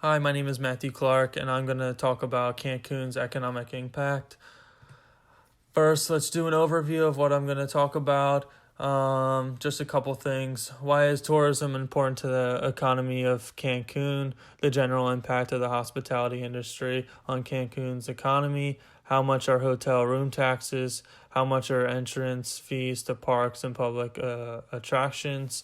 Hi, my name is Matthew Clark, and I'm going to talk about Cancun's economic impact. First, let's do an overview of what I'm going to talk about. Just a couple things. Why is tourism important to the economy of Cancun? The general impact of the hospitality industry on Cancun's economy. How much are hotel room taxes? How much are entrance fees to parks and public attractions?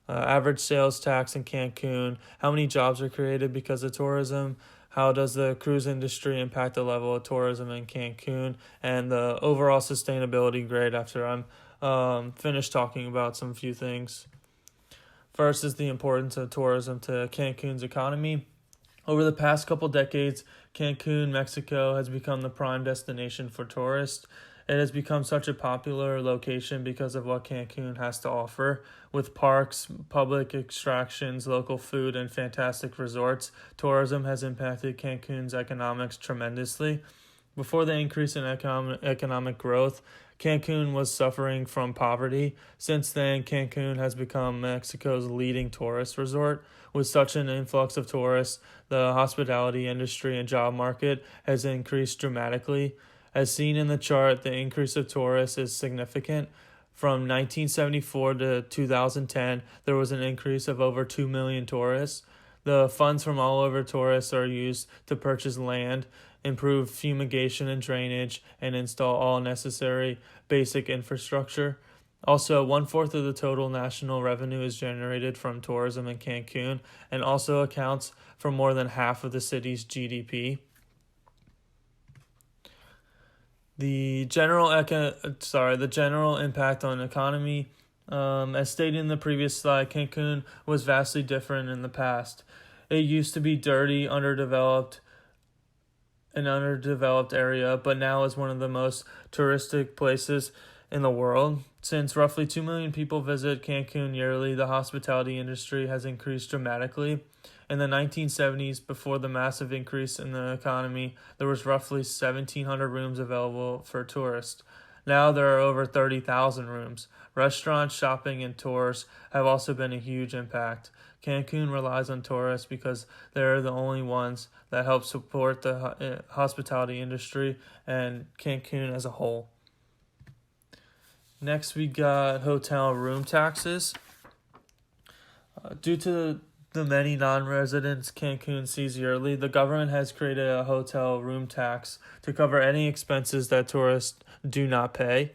Average sales tax in Cancun, how many jobs are created because of tourism, how does the cruise industry impact the level of tourism in Cancun, and the overall sustainability grade after I'm finished talking about some few things. First is the importance of tourism to Cancun's economy. Over the past couple decades, Cancun, Mexico has become the prime destination for tourists. It has become such a popular location because of what Cancun has to offer. With parks, public attractions, local food, and fantastic resorts, tourism has impacted Cancun's economics tremendously. Before the increase in economic growth, Cancun was suffering from poverty. Since then, Cancun has become Mexico's leading tourist resort. With such an influx of tourists, the hospitality industry and job market has increased dramatically. As seen in the chart, the increase of tourists is significant. From 1974 to 2010, there was an increase of over 2 million tourists. The funds from all over tourists are used to purchase land, improve fumigation and drainage, and install all necessary basic infrastructure. Also, 1/4 of the total national revenue is generated from tourism in Cancun and also accounts for more than half of the city's GDP. The general impact on economy. As stated in the previous slide, Cancun was vastly different in the past. It used to be dirty, an underdeveloped area, but now is one of the most touristic places in the world. Since roughly 2 million people visit Cancun yearly, the hospitality industry has increased dramatically. In the 1970s, before the massive increase in the economy, there was roughly 1,700 rooms available for tourists. Now there are over 30,000 rooms. Restaurants, shopping, and tours have also been a huge impact. Cancun relies on tourists because they're the only ones that help support the hospitality industry and Cancun as a whole. Next, we got hotel room taxes. Due to the many non-residents Cancun sees yearly, the government has created a hotel room tax to cover any expenses that tourists do not pay.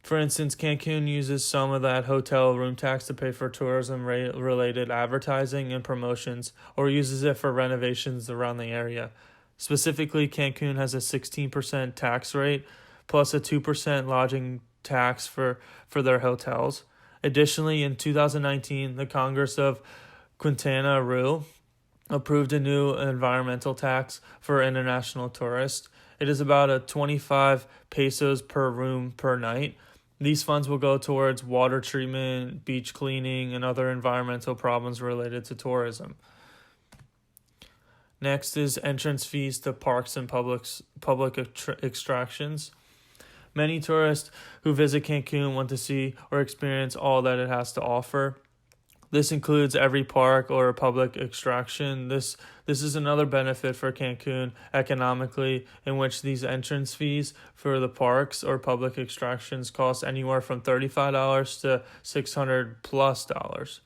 For instance, Cancun uses some of that hotel room tax to pay for tourism-related advertising and promotions, or uses it for renovations around the area. Specifically, Cancun has a 16% tax rate, plus a 2% lodging tax for their hotels. Additionally, in 2019, the Congress of Quintana Roo approved a new environmental tax for international tourists. It is about a 25 pesos per room per night. These funds will go towards water treatment, beach cleaning, and other environmental problems related to tourism. Next is entrance fees to parks and public attractions. Many tourists who visit Cancun want to see or experience all that it has to offer. This includes every park or public attraction. This is another benefit for Cancun economically, in which these entrance fees for the parks or public attractions cost anywhere from $35 to $600+.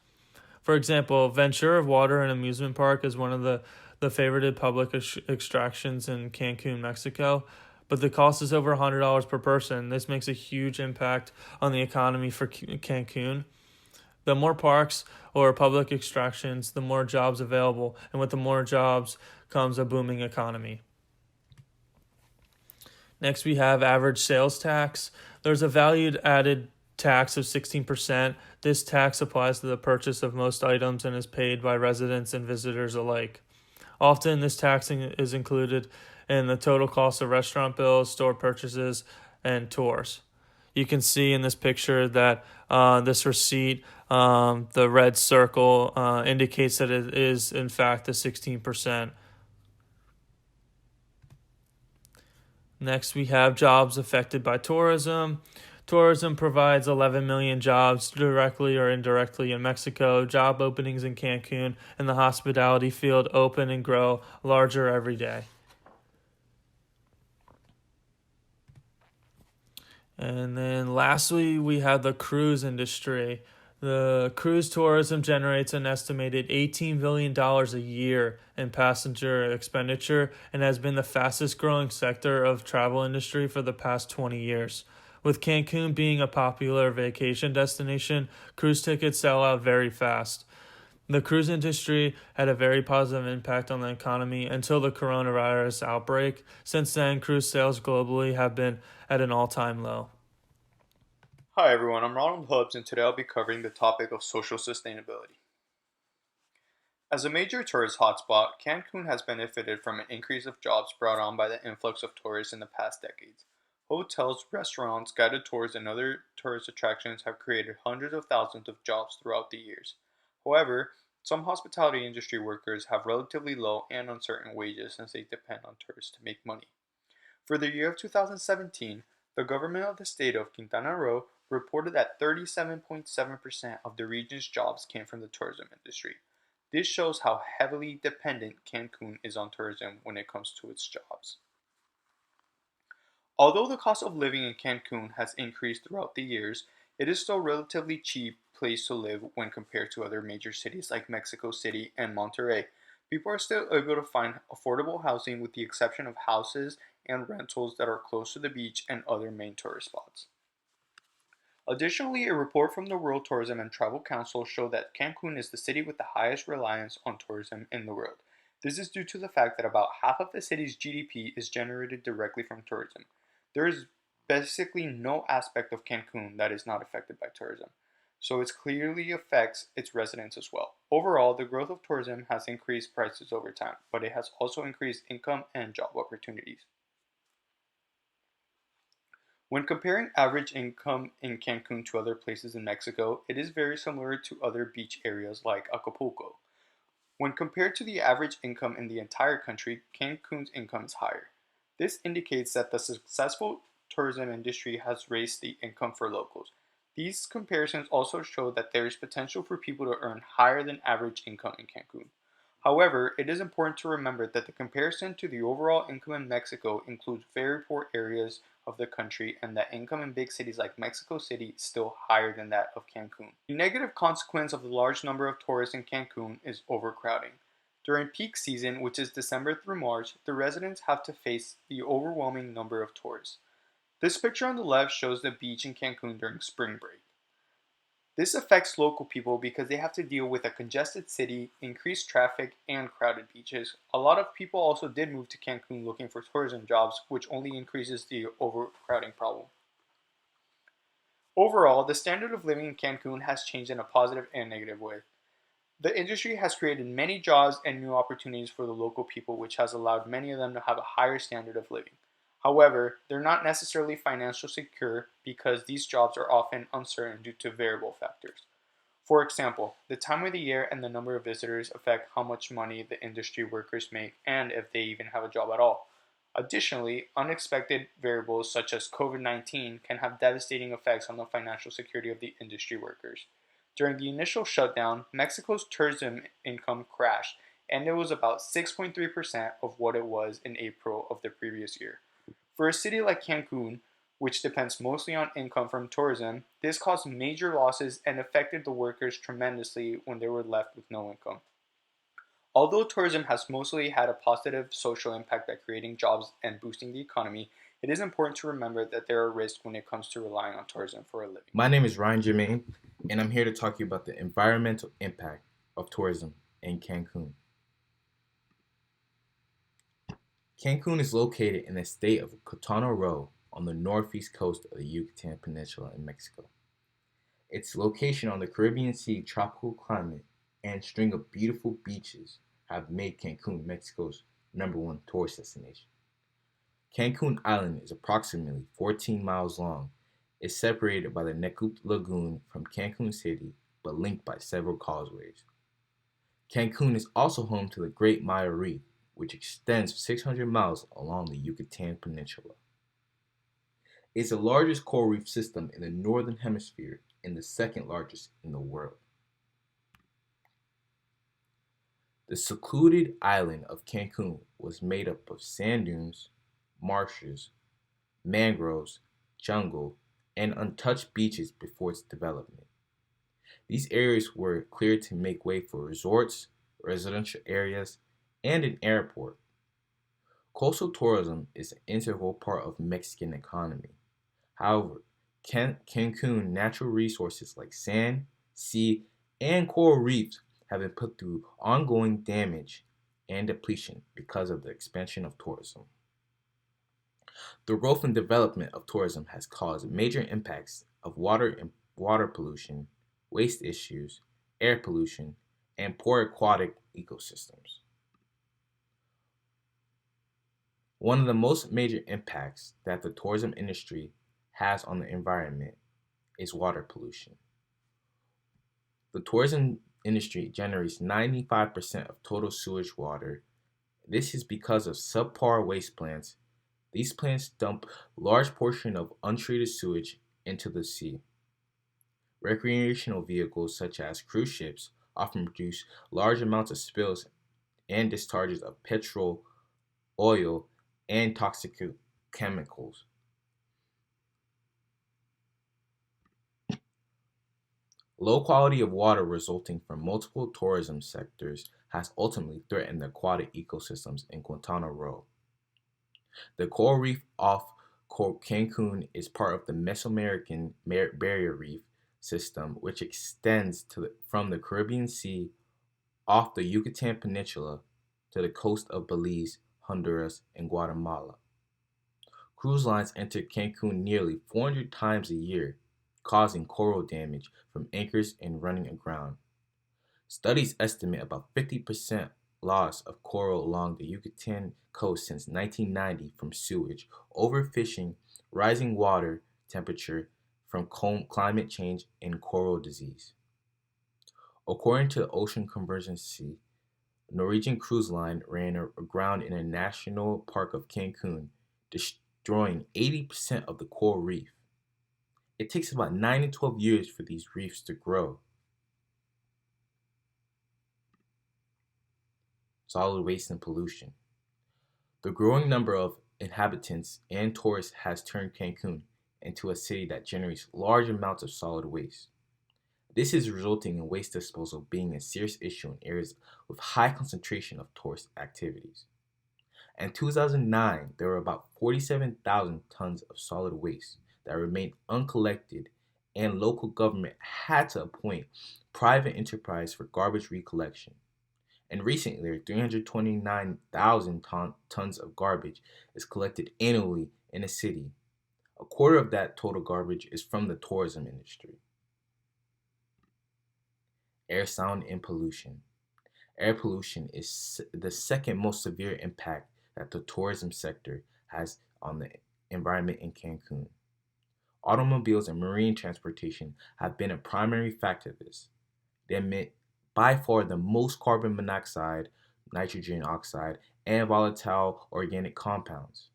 For example, Ventura Water and Amusement Park is one of the favorited public attractions in Cancun, Mexico, but the cost is over $100 per person. This makes a huge impact on the economy for Cancun. The more parks or public attractions, the more jobs available, and with the more jobs comes a booming economy. Next, we have average sales tax. There's a value-added tax of 16%. This tax applies to the purchase of most items and is paid by residents and visitors alike. Often, this tax is included in the total cost of restaurant bills, store purchases, and tours. You can see in this picture that this receipt, the red circle, indicates that it is, in fact, the 16%. Next, we have jobs affected by tourism. Tourism provides 11 million jobs directly or indirectly in Mexico. Job openings in Cancun and the hospitality field open and grow larger every day. And then lastly, we have the cruise industry. The cruise tourism generates an estimated $18 billion a year in passenger expenditure and has been the fastest growing sector of travel industry for the past 20 years. With Cancun being a popular vacation destination, cruise tickets sell out very fast. The cruise industry had a very positive impact on the economy until the coronavirus outbreak. Since then, cruise sales globally have been at an all-time low. Hi everyone, I'm Ronald, and today I'll be covering the topic of social sustainability. As a major tourist hotspot, Cancun has benefited from an increase of jobs brought on by the influx of tourists in the past decades. Hotels, restaurants, guided tours, and other tourist attractions have created hundreds of thousands of jobs throughout the years. However, some hospitality industry workers have relatively low and uncertain wages since they depend on tourists to make money. For the year of 2017, the government of the state of Quintana Roo reported that 37.7% of the region's jobs came from the tourism industry. This shows how heavily dependent Cancun is on tourism when it comes to its jobs. Although the cost of living in Cancun has increased throughout the years, it is still a relatively cheap place to live when compared to other major cities like Mexico City and Monterrey. People are still able to find affordable housing with the exception of houses and rentals that are close to the beach and other main tourist spots. Additionally, a report from the World Tourism and Travel Council showed that Cancun is the city with the highest reliance on tourism in the world. This is due to the fact that about half of the city's GDP is generated directly from tourism. There is basically no aspect of Cancun that is not affected by tourism, so it clearly affects its residents as well. Overall, the growth of tourism has increased prices over time, but it has also increased income and job opportunities. When comparing average income in Cancun to other places in Mexico, it is very similar to other beach areas like Acapulco. When compared to the average income in the entire country, Cancun's income is higher. This indicates that the successful tourism industry has raised the income for locals. These comparisons also show that there is potential for people to earn higher than average income in Cancun. However, it is important to remember that the comparison to the overall income in Mexico includes very poor areas of the country and that income in big cities like Mexico City is still higher than that of Cancun. The negative consequence of the large number of tourists in Cancun is overcrowding. During peak season, which is December through March, the residents have to face the overwhelming number of tourists. This picture on the left shows the beach in Cancun during spring break. This affects local people because they have to deal with a congested city, increased traffic, and crowded beaches. A lot of people also did move to Cancun looking for tourism jobs, which only increases the overcrowding problem. Overall, the standard of living in Cancun has changed in a positive and negative way. The industry has created many jobs and new opportunities for the local people, which has allowed many of them to have a higher standard of living. However, they're not necessarily financially secure because these jobs are often uncertain due to variable factors. For example, the time of the year and the number of visitors affect how much money the industry workers make and if they even have a job at all. Additionally, unexpected variables such as COVID-19 can have devastating effects on the financial security of the industry workers. During the initial shutdown, Mexico's tourism income crashed, and it was about 6.3% of what it was in April of the previous year. For a city like Cancun, which depends mostly on income from tourism, this caused major losses and affected the workers tremendously when they were left with no income. Although tourism has mostly had a positive social impact by creating jobs and boosting the economy, it is important to remember that there are risks when it comes to relying on tourism for a living. My name is Germain, and I'm here to talk to you about the environmental impact of tourism in Cancun. Cancun is located in the state of Quintana Roo on the northeast coast of the Yucatan Peninsula in Mexico. Its location on the Caribbean Sea, tropical climate, and string of beautiful beaches have made Cancun Mexico's #1 tourist destination. Cancun Island is approximately 14 miles long. It's separated by the Necup Lagoon from Cancun City, but linked by several causeways. Cancun is also home to the Great Maya Reef, which extends 600 miles along the Yucatan Peninsula. It's the largest coral reef system in the northern hemisphere and the second largest in the world. The secluded island of Cancun was made up of sand dunes, marshes, mangroves, jungle, and untouched beaches before its development. These areas were cleared to make way for resorts, residential areas, and an airport. Coastal tourism is an integral part of Mexican economy. However, Cancun natural resources like sand, sea, and coral reefs have been put through ongoing damage and depletion because of the expansion of tourism. The growth and development of tourism has caused major impacts of water pollution, waste issues, air pollution, and poor aquatic ecosystems. One of the most major impacts that the tourism industry has on the environment is water pollution. The tourism industry generates 95% of total sewage water. This is because of subpar waste plants. These plants dump large portion of untreated sewage into the sea. Recreational vehicles such as cruise ships often produce large amounts of spills and discharges of petrol, oil, and toxic chemicals. Low quality of water resulting from multiple tourism sectors has ultimately threatened the aquatic ecosystems in Quintana Roo. The coral reef off Cancun is part of the Mesoamerican Barrier Reef system, which extends from the Caribbean Sea off the Yucatan Peninsula to the coast of Belize, Honduras, and Guatemala. Cruise lines enter Cancun nearly 400 times a year, causing coral damage from anchors and running aground. Studies estimate about 50% loss of coral along the Yucatan coast since 1990 from sewage, overfishing, rising water temperature from climate change, and coral disease. According to the Ocean Conservancy, Norwegian Cruise Line ran aground in a national park of Cancun, destroying 80% of the coral reef. It takes about 9 to 12 years for these reefs to grow. Solid waste and pollution. The growing number of inhabitants and tourists has turned Cancun into a city that generates large amounts of solid waste. This is resulting in waste disposal being a serious issue in areas with high concentration of tourist activities. In 2009, there were about 47,000 tons of solid waste that remained uncollected, and local government had to appoint private enterprise for garbage recollection. And recently, 329,000 tons of garbage is collected annually in the city. A quarter of that total garbage is from the tourism industry. Air, sound, and pollution. Air pollution is the second most severe impact that the tourism sector has on the environment in Cancun. Automobiles and marine transportation have been a primary factor of this. They emit by far the most carbon monoxide, nitrogen oxide, and volatile organic compounds.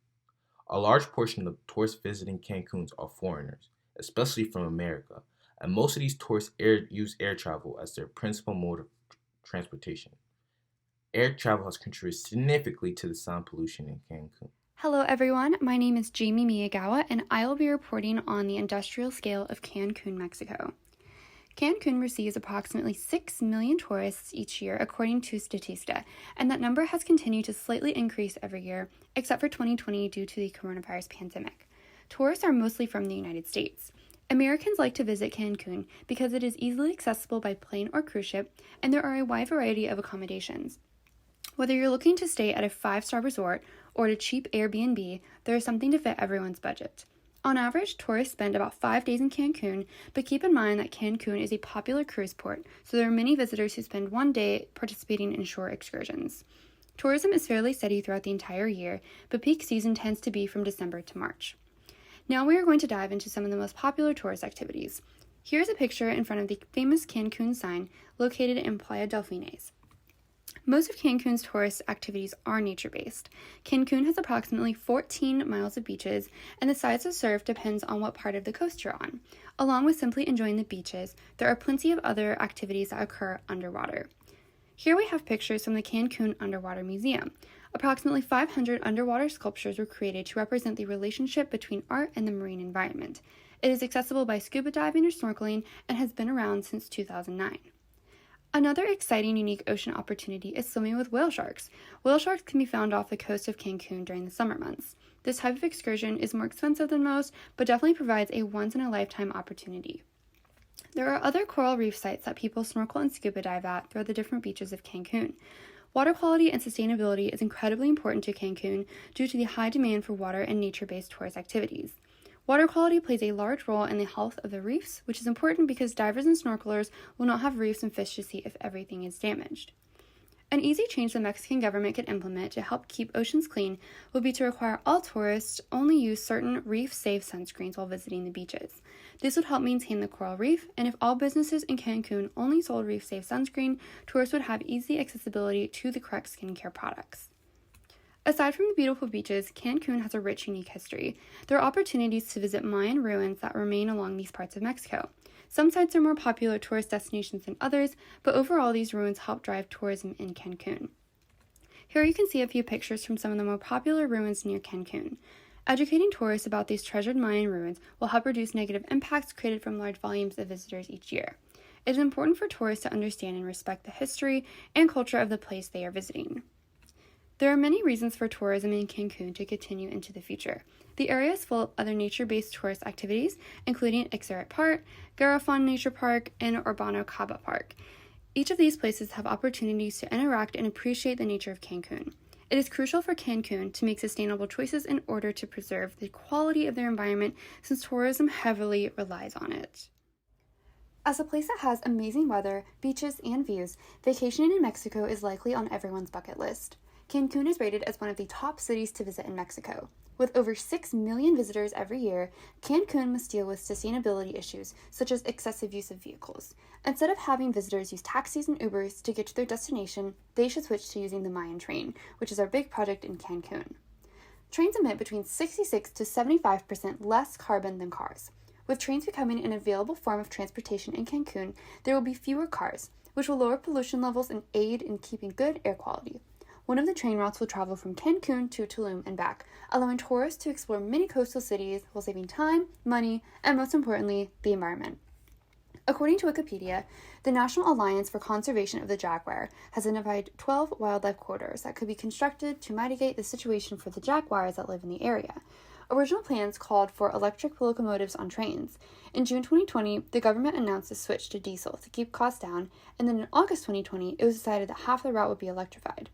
A large portion of tourists visiting Cancun are foreigners, especially from America, and most of these tourists use air travel as their principal mode of transportation. Air travel has contributed significantly to the sound pollution in Cancun. Hello everyone, my name is Jamie Miyagawa and I will be reporting on the industrial scale of Cancun, Mexico. Cancun receives approximately 6 million tourists each year according to Statista, and that number has continued to slightly increase every year, except for 2020 due to the coronavirus pandemic. Tourists are mostly from the United States. Americans like to visit Cancun because it is easily accessible by plane or cruise ship, and there are a wide variety of accommodations. Whether you're looking to stay at a 5-star resort or at a cheap Airbnb, there is something to fit everyone's budget. On average, tourists spend about 5 days in Cancun, but keep in mind that Cancun is a popular cruise port, so there are many visitors who spend 1 day participating in shore excursions. Tourism is fairly steady throughout the entire year, but peak season tends to be from December to March. Now we are going to dive into some of the most popular tourist activities. Here's a picture in front of the famous Cancun sign located in Playa Delfines. Most of Cancun's tourist activities are nature-based. Cancun has approximately 14 miles of beaches, and the size of surf depends on what part of the coast you're on. Along with simply enjoying the beaches, there are plenty of other activities that occur underwater. Here we have pictures from the Cancun Underwater Museum. Approximately 500 underwater sculptures were created to represent the relationship between art and the marine environment. It is accessible by scuba diving or snorkeling and has been around since 2009. Another exciting, unique ocean opportunity is swimming with whale sharks. Whale sharks can be found off the coast of Cancun during the summer months. This type of excursion is more expensive than most, but definitely provides a once-in-a-lifetime opportunity. There are other coral reef sites that people snorkel and scuba dive at throughout the different beaches of Cancun. Water quality and sustainability is incredibly important to Cancun due to the high demand for water and nature-based tourist activities. Water quality plays a large role in the health of the reefs, which is important because divers and snorkelers will not have reefs and fish to see if everything is damaged. An easy change the Mexican government could implement to help keep oceans clean would be to require all tourists only use certain reef-safe sunscreens while visiting the beaches. This would help maintain the coral reef, and if all businesses in Cancun only sold reef-safe sunscreen, tourists would have easy accessibility to the correct skincare products. Aside from the beautiful beaches, Cancun has a rich, unique history. There are opportunities to visit Mayan ruins that remain along these parts of Mexico. Some sites are more popular tourist destinations than others, but overall these ruins help drive tourism in Cancun. Here you can see a few pictures from some of the more popular ruins near Cancun. Educating tourists about these treasured Mayan ruins will help reduce negative impacts created from large volumes of visitors each year. It is important for tourists to understand and respect the history and culture of the place they are visiting. There are many reasons for tourism in Cancun to continue into the future. The area is full of other nature-based tourist activities, including Ixaret Park, Garafon Nature Park, and Urbano Caba Park. Each of these places have opportunities to interact and appreciate the nature of Cancun. It is crucial for Cancun to make sustainable choices in order to preserve the quality of their environment, since tourism heavily relies on it. As a place that has amazing weather, beaches, and views, vacationing in Mexico is likely on everyone's bucket list. Cancun is rated as one of the top cities to visit in Mexico. With over 6 million visitors every year, Cancun must deal with sustainability issues, such as excessive use of vehicles. Instead of having visitors use taxis and Ubers to get to their destination, they should switch to using the Mayan train, which is our big project in Cancun. Trains emit between 66 to 75% less carbon than cars. With trains becoming an available form of transportation in Cancun, there will be fewer cars, which will lower pollution levels and aid in keeping good air quality. One of the train routes will travel from Cancun to Tulum and back, allowing tourists to explore many coastal cities while saving time, money, and most importantly, the environment. According to Wikipedia, the National Alliance for Conservation of the Jaguar has identified 12 wildlife corridors that could be constructed to mitigate the situation for the jaguars that live in the area. Original plans called for electric locomotives on trains. In June 2020, the government announced a switch to diesel to keep costs down, and then in August 2020, it was decided that half the route would be electrified.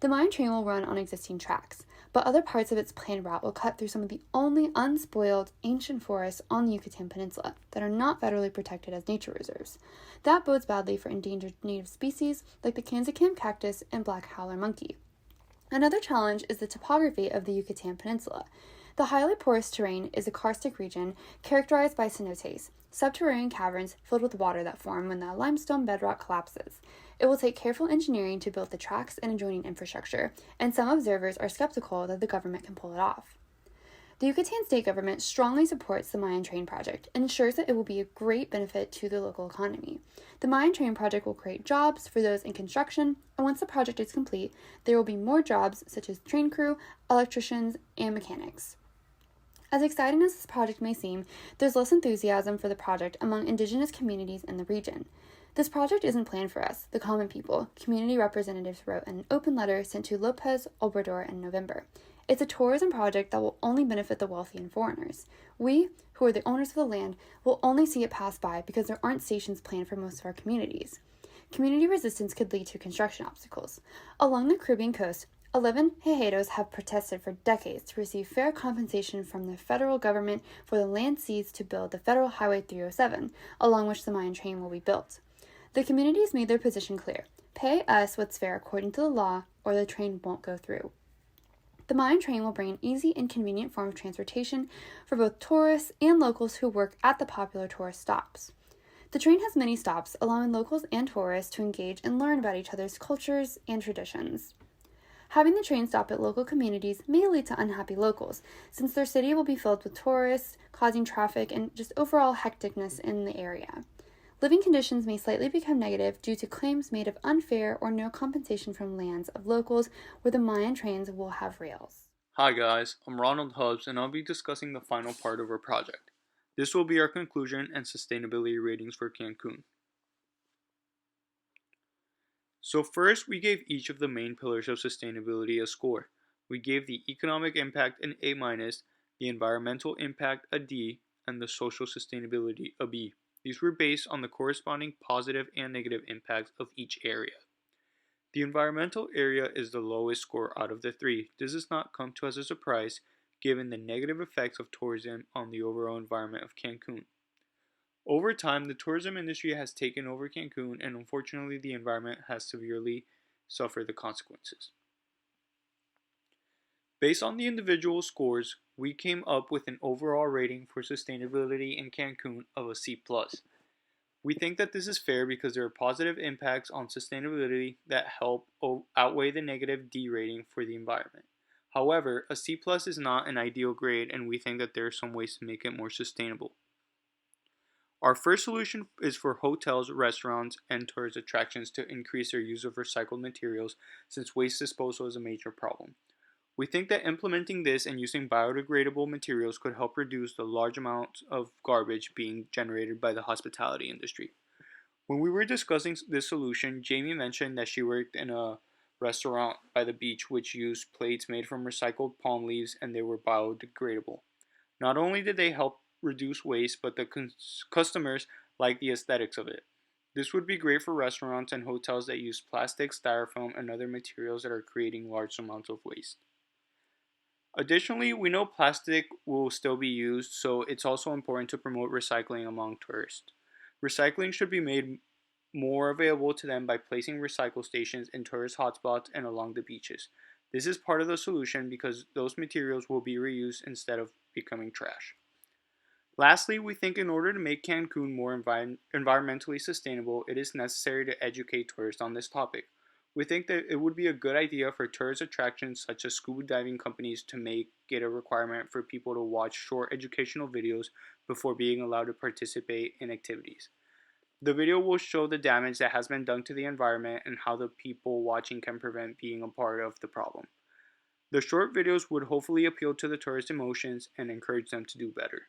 The Mayan train will run on existing tracks, but other parts of its planned route will cut through some of the only unspoiled ancient forests on the Yucatan Peninsula that are not federally protected as nature reserves. That bodes badly for endangered native species like the Cancun cactus and black howler monkey. Another challenge is the topography of the Yucatan Peninsula. The highly porous terrain is a karstic region characterized by cenotes, subterranean caverns filled with water that form when the limestone bedrock collapses. It will take careful engineering to build the tracks and adjoining infrastructure, and some observers are skeptical that the government can pull it off. The Yucatan state government strongly supports the Mayan Train project and ensures that it will be a great benefit to the local economy. The Mayan Train project will create jobs for those in construction, and once the project is complete, there will be more jobs such as train crew, electricians, and mechanics. As exciting as this project may seem, there's less enthusiasm for the project among indigenous communities in the region. This project isn't planned for us, the common people, community representatives wrote in an open letter sent to Lopez Obrador in November. It's a tourism project that will only benefit the wealthy and foreigners. We, who are the owners of the land, will only see it pass by because there aren't stations planned for most of our communities. Community resistance could lead to construction obstacles. Along the Caribbean coast, 11 Hejeros have protested for decades to receive fair compensation from the federal government for the land seized to build the Federal Highway 307, along which the Mayan Train will be built. The communities made their position clear. Pay us what's fair according to the law, or the train won't go through. The Mayan Train will bring an easy and convenient form of transportation for both tourists and locals who work at the popular tourist stops. The train has many stops, allowing locals and tourists to engage and learn about each other's cultures and traditions. Having the train stop at local communities may lead to unhappy locals, since their city will be filled with tourists, causing traffic and just overall hecticness in the area. Living conditions may slightly become negative due to claims made of unfair or no compensation from lands of locals where the Mayan trains will have rails. Hi guys, I'm Ronald and I'll be discussing the final part of our project. This will be our conclusion and sustainability ratings for Cancun. So first, we gave each of the main pillars of sustainability a score. We gave the economic impact an A-, the environmental impact a D, and the social sustainability a B. These were based on the corresponding positive and negative impacts of each area. The environmental area is the lowest score out of the three. This does not come to us as a surprise, given the negative effects of tourism on the overall environment of Cancun. Over time, the tourism industry has taken over Cancun, and unfortunately, the environment has severely suffered the consequences. Based on the individual scores, we came up with an overall rating for sustainability in Cancun of a C+. We think that this is fair because there are positive impacts on sustainability that help outweigh the negative D rating for the environment. However, a C+ is not an ideal grade, and we think that there are some ways to make it more sustainable. Our first solution is for hotels, restaurants, and tourist attractions to increase their use of recycled materials, since waste disposal is a major problem. We think that implementing this and using biodegradable materials could help reduce the large amount of garbage being generated by the hospitality industry. When we were discussing this solution, Jamie mentioned that she worked in a restaurant by the beach which used plates made from recycled palm leaves, and they were biodegradable. Not only did they help reduce waste, but the customers liked the aesthetics of it. This would be great for restaurants and hotels that use plastic, styrofoam, and other materials that are creating large amounts of waste. Additionally, we know plastic will still be used, so it's also important to promote recycling among tourists. Recycling should be made more available to them by placing recycle stations in tourist hotspots and along the beaches. This is part of the solution because those materials will be reused instead of becoming trash. Lastly, we think in order to make Cancun more environmentally sustainable, it is necessary to educate tourists on this topic. We think that it would be a good idea for tourist attractions such as scuba diving companies to make it a requirement for people to watch short educational videos before being allowed to participate in activities. The video will show the damage that has been done to the environment and how the people watching can prevent being a part of the problem. The short videos would hopefully appeal to the tourist emotions and encourage them to do better.